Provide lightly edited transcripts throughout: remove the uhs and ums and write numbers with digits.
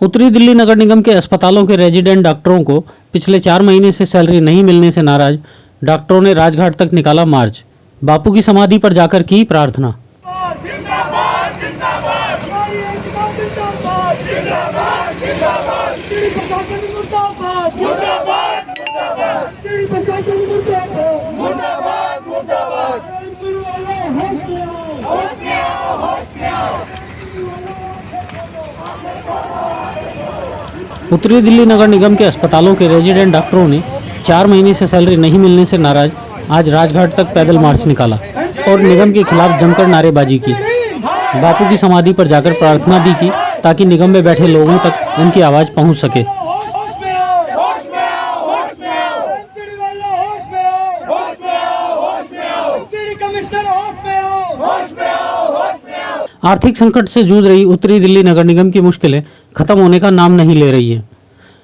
उत्तरी दिल्ली नगर निगम के अस्पतालों के रेजिडेंट डॉक्टरों को पिछले 4 महीने से सैलरी नहीं मिलने से नाराज डॉक्टरों ने राजघाट तक निकाला मार्च। बापू की समाधि पर जाकर की प्रार्थना। उत्तरी दिल्ली नगर निगम के अस्पतालों के रेजिडेंट डॉक्टरों ने 4 महीने से सैलरी नहीं मिलने से नाराज आज राजघाट तक पैदल मार्च निकाला और निगम के खिलाफ जमकर नारेबाजी की। बापू की समाधि पर जाकर प्रार्थना भी की ताकि निगम में बैठे लोगों तक उनकी आवाज पहुंच सके। आर्थिक संकट से जूझ रही उत्तरी दिल्ली नगर निगम की मुश्किलें खत्म होने का नाम नहीं ले रही है।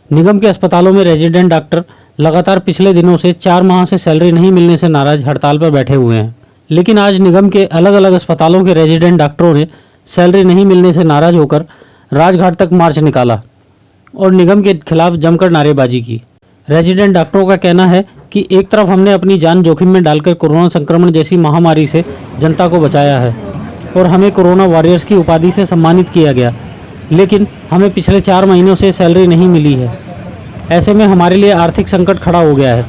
निगम के अस्पतालों में रेजिडेंट डॉक्टर लगातार पिछले दिनों से 4 माह से सैलरी नहीं मिलने से नाराज हड़ताल पर बैठे हुए हैं। लेकिन आज निगम के अलग अलग अस्पतालों के रेजिडेंट डॉक्टरों ने सैलरी नहीं मिलने से नाराज होकर राजघाट तक मार्च निकाला और निगम के खिलाफ जमकर नारेबाजी की। रेजिडेंट डॉक्टरों का कहना है कि एक तरफ हमने अपनी जान जोखिम में डालकर कोरोना संक्रमण जैसी महामारी से जनता को बचाया है और हमें कोरोना वॉरियर्स की उपाधि से सम्मानित किया गया, लेकिन हमें पिछले 4 महीनों से सैलरी नहीं मिली है। ऐसे में हमारे लिए आर्थिक संकट खड़ा हो गया है।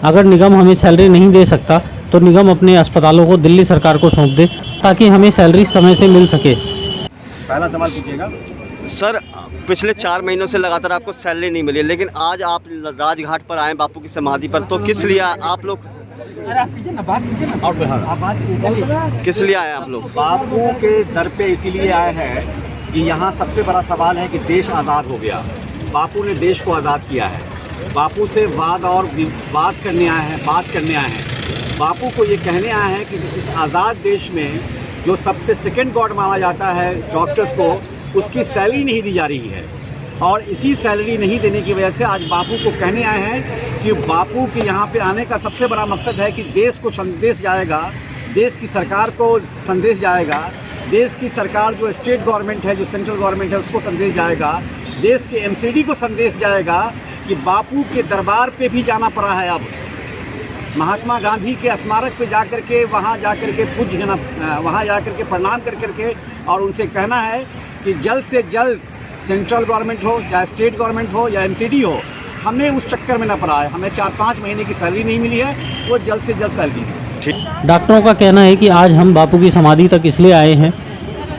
अगर निगम हमें सैलरी नहीं दे सकता तो निगम अपने अस्पतालों को दिल्ली सरकार को सौंप दे ताकि हमें सैलरी समय से मिल सके। पहला सवाल पूछिएगा। सर, पिछले 4 महीनों से लगातार आपको सैलरी नहीं मिली, लेकिन आज आप राजघाट पर आए बापू की समाधि पर, तो किस लिए आप लोग किस लिए आए आप लोग? बापू के दर पे इसीलिए आए हैं कि यहाँ सबसे बड़ा सवाल है कि देश आज़ाद हो गया। बापू ने देश को आज़ाद किया है। बापू से बात करने आए हैं। बापू को ये कहने आए हैं कि इस आज़ाद देश में जो सबसे सेकंड गॉड माना जाता है डॉक्टर्स को, उसकी सैलरी नहीं दी जा रही है और इसी सैलरी नहीं देने की वजह से आज बापू को कहने आए हैं कि बापू के यहाँ पे आने का सबसे बड़ा मकसद है कि देश को संदेश जाएगा, देश की सरकार को संदेश जाएगा, देश की सरकार जो स्टेट गवर्नमेंट है, जो सेंट्रल गवर्नमेंट है, उसको संदेश जाएगा, देश के एमसीडी को संदेश जाएगा कि बापू के दरबार पे भी जाना पड़ा है। अब महात्मा गांधी के स्मारक पे जाकर के वहाँ जाकर के वहाँ जाकर के प्रणाम कर के और उनसे कहना है कि जल्द से जल्द सेंट्रल गवर्नमेंट हो, चाहे स्टेट गवर्नमेंट हो या एमसीडी हो, हमें उस चक्कर में न पड़ा है। हमें 4-5 महीने की सैलरी नहीं मिली है, वो जल्द से जल्द सैलरी दे। डॉक्टरों का कहना है कि आज हम बापू की समाधि तक इसलिए आए हैं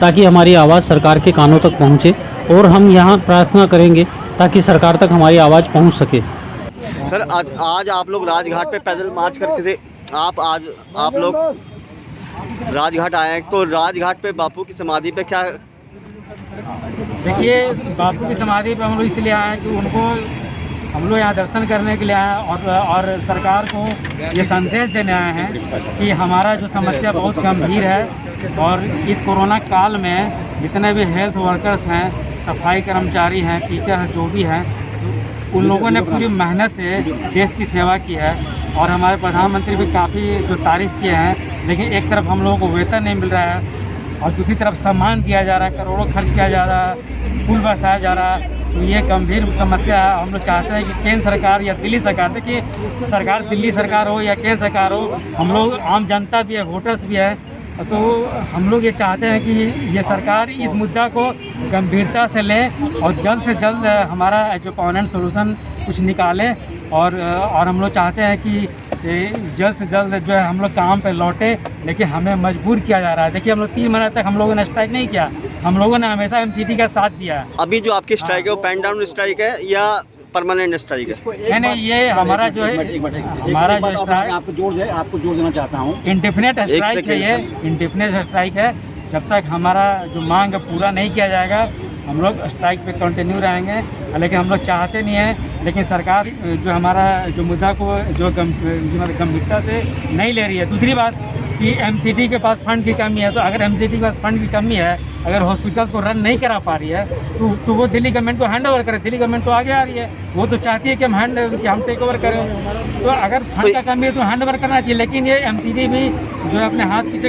ताकि हमारी आवाज़ सरकार के कानों तक पहुंचे और हम यहाँ प्रार्थना करेंगे ताकि सरकार तक हमारी आवाज़ पहुंच सके। सर, आज आप लोग राजघाट पे पैदल मार्च करके थे। आप लोग राजघाट आए हैं, तो राजघाट पे बापू की समाधि पे क्या? देखिए, बापू की समाधि पे हम लोग इसलिए आए हैं कि उनको हम लोग यहाँ दर्शन करने के लिए आए हैं और सरकार को ये संदेश देने आए हैं कि हमारा जो समस्या बहुत गंभीर है और इस कोरोना काल में जितने भी हेल्थ वर्कर्स हैं, सफाई कर्मचारी हैं, टीचर हैं, जो भी हैं, उन लोगों ने पूरी मेहनत से देश की सेवा की है और हमारे प्रधानमंत्री भी काफ़ी जो तारीफ़ किए हैं, लेकिन एक तरफ हम लोगों को वेतन नहीं मिल रहा है और दूसरी तरफ सम्मान दिया जा रहा है, करोड़ों खर्च किया जा रहा है, पुल बसाया जा रहा है। तो ये गंभीर समस्या है। हम लोग चाहते हैं कि केंद्र सरकार या दिल्ली सरकार, देखिए सरकार दिल्ली सरकार हो या केंद्र सरकार हो, हम लोग आम जनता भी है, वोटर्स भी है, तो हम लोग ये चाहते हैं कि ये सरकार इस मुद्दा को गंभीरता से ले और जल्द से जल्द हमारा जो परमानेंट सोल्यूशन कुछ निकाले और हम लोग चाहते हैं कि जल्द से जल्द जो है हम लोग काम पे लौटे, लेकिन हमें मजबूर किया जा रहा है। देखिए, हम लोग 3 महीने तक हम लोगों ने स्ट्राइक नहीं किया, हम लोगों ने हमेशा एमसीडी का साथ दिया है। अभी जो आपकी स्ट्राइक है वो पेन डाउन स्ट्राइक है या परमानेंट स्ट्राइक है? नहीं, ये हमारा जो है हमारा जो स्ट्राइक आपको जोड़ देना चाहता हूँ। इंडेफिनिट स्ट्राइक है, ये इंडेफिनिट स्ट्राइक है। जब तक हमारा जो मांग पूरा नहीं किया जाएगा हम लोग स्ट्राइक पे कंटिन्यू रहेंगे। लेकिन हम लोग चाहते नहीं हैं, लेकिन सरकार जो हमारा जो मुद्दा को जो गंभीरता से नहीं ले रही है। दूसरी बात कि एमसीडी के पास फंड की कमी है, तो अगर एमसीडी के पास फंड की कमी है, अगर हॉस्पिटल्स को रन नहीं करा पा रही है तो वो दिल्ली गवर्नमेंट को हैंड ओवर करे। दिल्ली गवर्नमेंट तो आगे आ रही है, वो तो चाहती है कि हम टेक ओवर करें। तो अगर फंड का कमी है तो हैंड ओवर करना चाहिए, लेकिन ये एमसीडी भी जो है अपने हाथ पीछे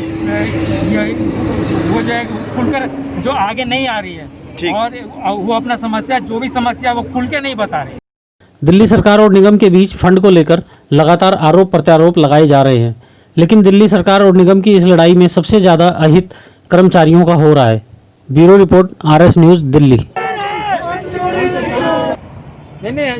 वो जो है खुलकर जो आगे नहीं आ रही है। ठीक। और वो अपना समस्या, जो भी समस्या वो खुल के नहीं बता रहे। दिल्ली सरकार और निगम के बीच फंड को लेकर लगातार आरोप प्रत्यारोप लगाए जा रहे हैं, लेकिन दिल्ली सरकार और निगम की इस लड़ाई में सबसे ज्यादा अहित कर्मचारियों का हो रहा है। Bureau report, RS news, Delhi. नहीं